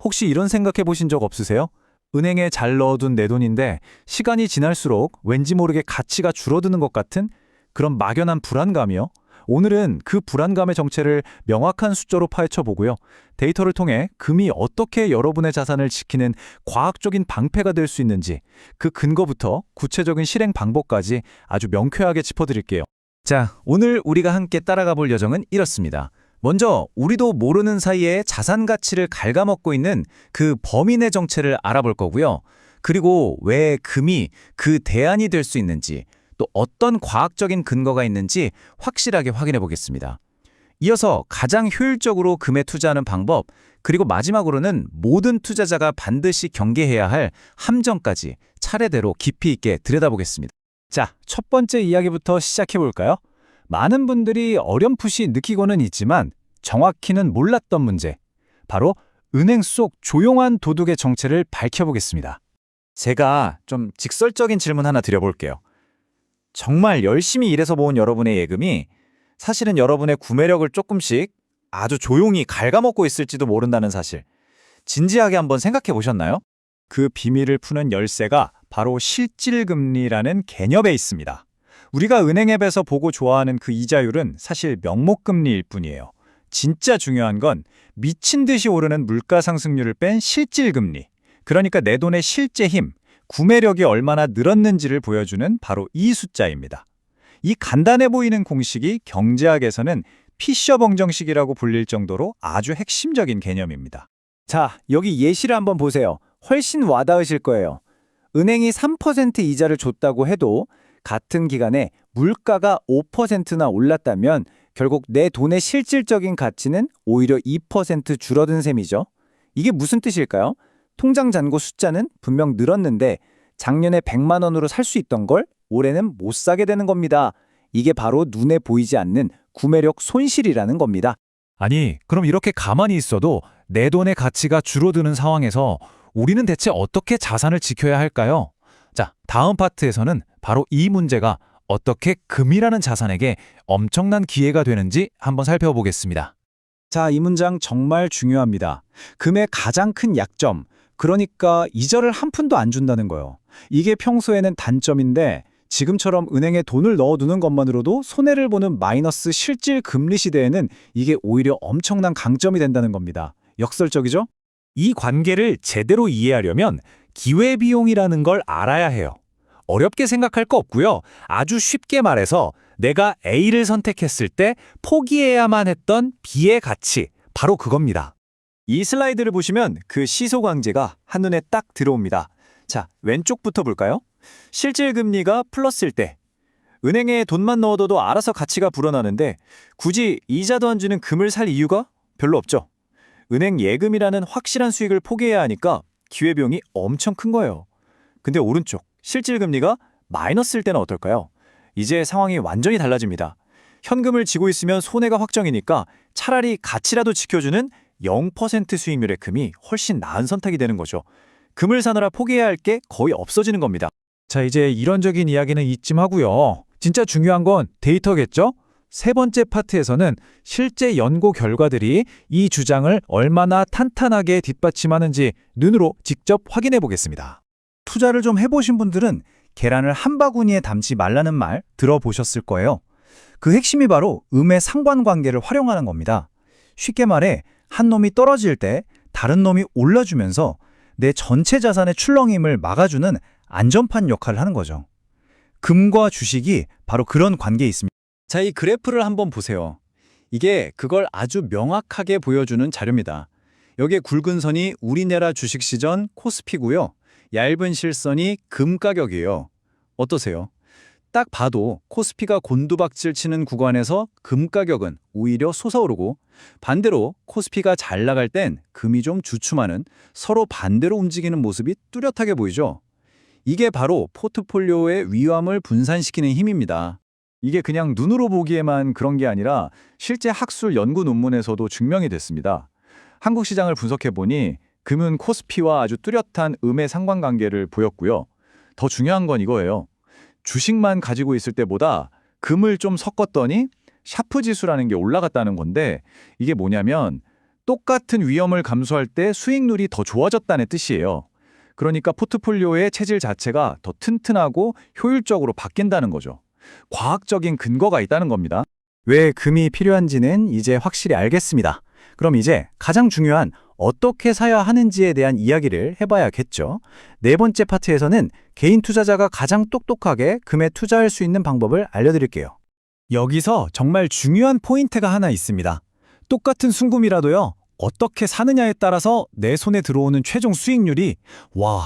혹시 이런 생각해 보신 적 없으세요? 은행에 잘 넣어둔 내 돈인데 시간이 지날수록 왠지 모르게 가치가 줄어드는 것 같은 그런 막연한 불안감이요. 오늘은 그 불안감의 정체를 명확한 숫자로 파헤쳐 보고요. 데이터를 통해 금이 어떻게 여러분의 자산을 지키는 과학적인 방패가 될 수 있는지 그 근거부터 구체적인 실행 방법까지 아주 명쾌하게 짚어드릴게요. 자, 오늘 우리가 함께 따라가 볼 여정은 이렇습니다. 먼저 우리도 모르는 사이에 자산 가치를 갉아먹고 있는 그 범인의 정체를 알아볼 거고요. 그리고 왜 금이 그 대안이 될 수 있는지, 또 어떤 과학적인 근거가 있는지 확실하게 확인해 보겠습니다. 이어서 가장 효율적으로 금에 투자하는 방법, 그리고 마지막으로는 모든 투자자가 반드시 경계해야 할 함정까지 차례대로 깊이 있게 들여다보겠습니다. 자, 첫 번째 이야기부터 시작해 볼까요? 많은 분들이 어렴풋이 느끼고는 있지만 정확히는 몰랐던 문제, 바로 은행 속 조용한 도둑의 정체를 밝혀보겠습니다. 제가 좀 직설적인 질문 하나 드려볼게요. 정말 열심히 일해서 모은 여러분의 예금이 사실은 여러분의 구매력을 조금씩 아주 조용히 갉아먹고 있을지도 모른다는 사실, 진지하게 한번 생각해 보셨나요? 그 비밀을 푸는 열쇠가 바로 실질금리라는 개념에 있습니다. 우리가 은행 앱에서 보고 좋아하는 그 이자율은 사실 명목금리일 뿐이에요. 진짜 중요한 건 미친 듯이 오르는 물가 상승률을 뺀 실질금리, 그러니까 내 돈의 실제 힘, 구매력이 얼마나 늘었는지를 보여주는 바로 이 숫자입니다. 이 간단해 보이는 공식이 경제학에서는 피셔벙정식이라고 불릴 정도로 아주 핵심적인 개념입니다. 자, 여기 예시를 한번 보세요. 훨씬 와닿으실 거예요. 은행이 3% 이자를 줬다고 해도 같은 기간에 물가가 5%나 올랐다면 결국 내 돈의 실질적인 가치는 오히려 2% 줄어든 셈이죠. 이게 무슨 뜻일까요? 통장 잔고 숫자는 분명 늘었는데 작년에 100만 원으로 살 수 있던 걸 올해는 못 사게 되는 겁니다. 이게 바로 눈에 보이지 않는 구매력 손실이라는 겁니다. 아니, 그럼 이렇게 가만히 있어도 내 돈의 가치가 줄어드는 상황에서 우리는 대체 어떻게 자산을 지켜야 할까요? 자, 다음 파트에서는 바로 이 문제가 어떻게 금이라는 자산에게 엄청난 기회가 되는지 한번 살펴보겠습니다. 자, 이 문장 정말 중요합니다. 금의 가장 큰 약점, 그러니까 이자를 한 푼도 안 준다는 거예요. 이게 평소에는 단점인데 지금처럼 은행에 돈을 넣어두는 것만으로도 손해를 보는 마이너스 실질 금리 시대에는 이게 오히려 엄청난 강점이 된다는 겁니다. 역설적이죠? 이 관계를 제대로 이해하려면 기회비용이라는 걸 알아야 해요. 어렵게 생각할 거 없고요. 아주 쉽게 말해서 내가 A를 선택했을 때 포기해야만 했던 B의 가치, 바로 그겁니다. 이 슬라이드를 보시면 그 시소광제가 한눈에 딱 들어옵니다. 자, 왼쪽부터 볼까요? 실질금리가 플러스일 때 은행에 돈만 넣어둬도 알아서 가치가 불어나는데 굳이 이자도 안 주는 금을 살 이유가 별로 없죠. 은행 예금이라는 확실한 수익을 포기해야 하니까 기회비용이 엄청 큰 거예요. 근데 오른쪽, 실질금리가 마이너스일 때는 어떨까요? 이제 상황이 완전히 달라집니다. 현금을 쥐고 있으면 손해가 확정이니까 차라리 가치라도 지켜주는 0% 수익률의 금이 훨씬 나은 선택이 되는 거죠. 금을 사느라 포기해야 할 게 거의 없어지는 겁니다. 자, 이제 이론적인 이야기는 이쯤 하고요. 진짜 중요한 건 데이터겠죠? 세 번째 파트에서는 실제 연구 결과들이 이 주장을 얼마나 탄탄하게 뒷받침하는지 눈으로 직접 확인해 보겠습니다. 투자를 좀 해보신 분들은 계란을 한 바구니에 담지 말라는 말 들어보셨을 거예요. 그 핵심이 바로 음의 상관관계를 활용하는 겁니다. 쉽게 말해 한 놈이 떨어질 때 다른 놈이 올라주면서 내 전체 자산의 출렁임을 막아주는 안전판 역할을 하는 거죠. 금과 주식이 바로 그런 관계에 있습니다. 자, 이 그래프를 한번 보세요. 이게 그걸 아주 명확하게 보여주는 자료입니다. 여기에 굵은 선이 우리나라 주식시전 코스피고요. 얇은 실선이 금 가격이에요. 어떠세요? 딱 봐도 코스피가 곤두박질 치는 구간에서 금 가격은 오히려 솟아오르고 반대로 코스피가 잘 나갈 땐 금이 좀 주춤하는 서로 반대로 움직이는 모습이 뚜렷하게 보이죠. 이게 바로 포트폴리오의 위험을 분산시키는 힘입니다. 이게 그냥 눈으로 보기에만 그런 게 아니라 실제 학술 연구 논문에서도 증명이 됐습니다. 한국 시장을 분석해보니 금은 코스피와 아주 뚜렷한 음의 상관관계를 보였고요. 더 중요한 건 이거예요. 주식만 가지고 있을 때보다 금을 좀 섞었더니 샤프 지수라는 게 올라갔다는 건데 이게 뭐냐면 똑같은 위험을 감수할 때 수익률이 더 좋아졌다는 뜻이에요. 그러니까 포트폴리오의 체질 자체가 더 튼튼하고 효율적으로 바뀐다는 거죠. 과학적인 근거가 있다는 겁니다. 왜 금이 필요한지는 이제 확실히 알겠습니다. 그럼 이제 가장 중요한 어떻게 사야 하는지에 대한 이야기를 해봐야겠죠. 네 번째 파트에서는 개인 투자자가 가장 똑똑하게 금에 투자할 수 있는 방법을 알려드릴게요. 여기서 정말 중요한 포인트가 하나 있습니다. 똑같은 순금이라도요, 어떻게 사느냐에 따라서 내 손에 들어오는 최종 수익률이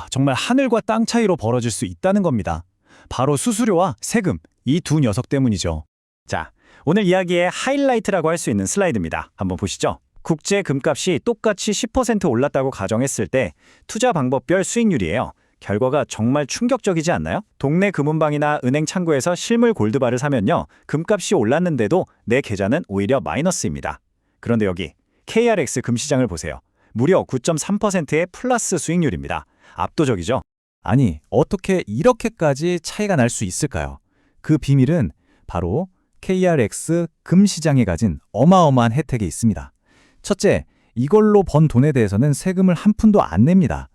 정말 하늘과 땅 차이로 벌어질 수 있다는 겁니다. 바로 수수료와 세금, 이 두 녀석 때문이죠. 자, 오늘 이야기의 하이라이트라고 할 수 있는 슬라이드입니다. 한번 보시죠. 국제 금값이 똑같이 10% 올랐다고 가정했을 때 투자 방법별 수익률이에요. 결과가 정말 충격적이지 않나요? 동네 금은방이나 은행 창구에서 실물 골드바를 사면요, 금값이 올랐는데도 내 계좌는 오히려 마이너스입니다. 그런데 여기 KRX 금시장을 보세요. 무려 9.3%의 플러스 수익률입니다. 압도적이죠? 아니, 어떻게 이렇게까지 차이가 날 수 있을까요? 그 비밀은 바로 KRX 금시장에 가진 어마어마한 혜택이 있습니다. 첫째, 이걸로 번 돈에 대해서는 세금을 한 푼도 안 냅니다.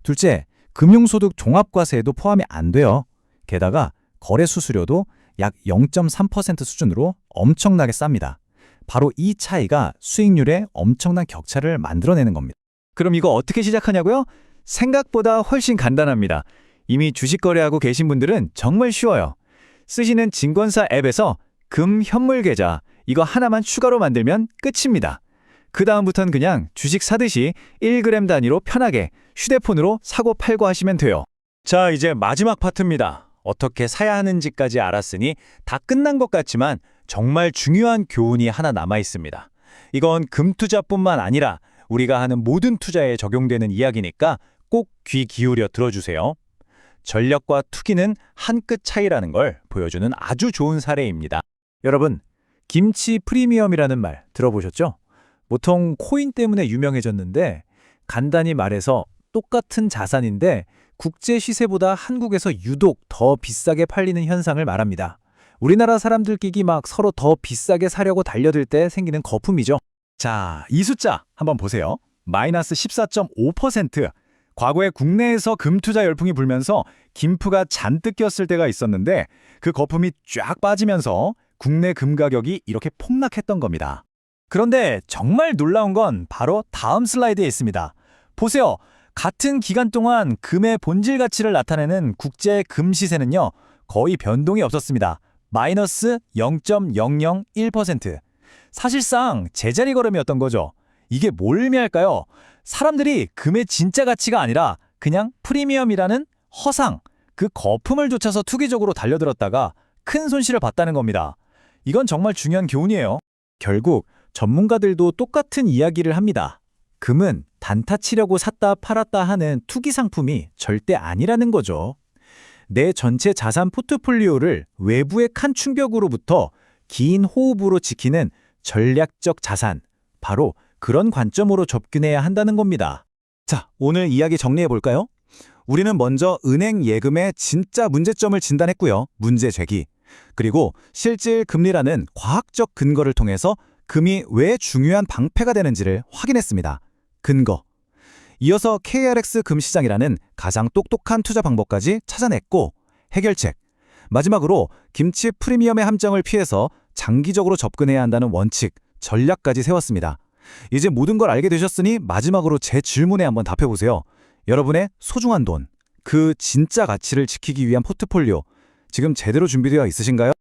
둘째, 금융소득 종합과세에도 포함이 안 돼요. 게다가 거래 수수료도 약 0.3% 수준으로 엄청나게 쌉니다. 바로 이 차이가 수익률에 엄청난 격차를 만들어내는 겁니다. 그럼 이거 어떻게 시작하냐고요? 생각보다 훨씬 간단합니다. 이미 주식 거래하고 계신 분들은 정말 쉬워요. 쓰시는 증권사 앱에서 금 현물 계좌, 이거 하나만 추가로 만들면 끝입니다. 그 다음부터는 그냥 주식 사듯이 1g 단위로 편하게 휴대폰으로 사고 팔고 하시면 돼요. 자, 이제 마지막 파트입니다. 어떻게 사야 하는지까지 알았으니 다 끝난 것 같지만 정말 중요한 교훈이 하나 남아 있습니다. 이건 금 투자뿐만 아니라 우리가 하는 모든 투자에 적용되는 이야기니까 꼭 귀 기울여 들어주세요. 전략과 투기는 한 끗 차이라는 걸 보여주는 아주 좋은 사례입니다. 여러분, 김치 프리미엄이라는 말 들어보셨죠? 보통 코인 때문에 유명해졌는데 간단히 말해서 똑같은 자산인데 국제 시세보다 한국에서 유독 더 비싸게 팔리는 현상을 말합니다. 우리나라 사람들끼리 막 서로 더 비싸게 사려고 달려들 때 생기는 거품이죠. 자, 이 숫자 한번 보세요. 마이너스 14.5%. 과거에 국내에서 금 투자 열풍이 불면서 김프가 잔뜩 꼈을 때가 있었는데 그 거품이 쫙 빠지면서 국내 금 가격이 이렇게 폭락했던 겁니다. 그런데 정말 놀라운 건 바로 다음 슬라이드에 있습니다. 보세요. 같은 기간 동안 금의 본질 가치를 나타내는 국제 금 시세는요, 거의 변동이 없었습니다. 마이너스 0.001%. 사실상 제자리 걸음이었던 거죠. 이게 뭘 의미할까요? 사람들이 금의 진짜 가치가 아니라 그냥 프리미엄이라는 허상, 그 거품을 쫓아서 투기적으로 달려들었다가 큰 손실을 봤다는 겁니다. 이건 정말 중요한 교훈이에요. 결국 전문가들도 똑같은 이야기를 합니다. 금은 단타 치려고 샀다 팔았다 하는 투기 상품이 절대 아니라는 거죠. 내 전체 자산 포트폴리오를 외부의 큰 충격으로부터 긴 호흡으로 지키는 전략적 자산, 바로 그런 관점으로 접근해야 한다는 겁니다. 자, 오늘 이야기 정리해볼까요? 우리는 먼저 은행 예금의 진짜 문제점을 진단했고요. 문제 제기. 그리고 실질 금리라는 과학적 근거를 통해서 금이 왜 중요한 방패가 되는지를 확인했습니다. 근거. 이어서 KRX 금시장이라는 가장 똑똑한 투자 방법까지 찾아냈고, 해결책. 마지막으로 김치 프리미엄의 함정을 피해서 장기적으로 접근해야 한다는 원칙, 전략까지 세웠습니다. 이제 모든 걸 알게 되셨으니 마지막으로 제 질문에 한번 답해보세요. 여러분의 소중한 돈, 그 진짜 가치를 지키기 위한 포트폴리오, 지금 제대로 준비되어 있으신가요?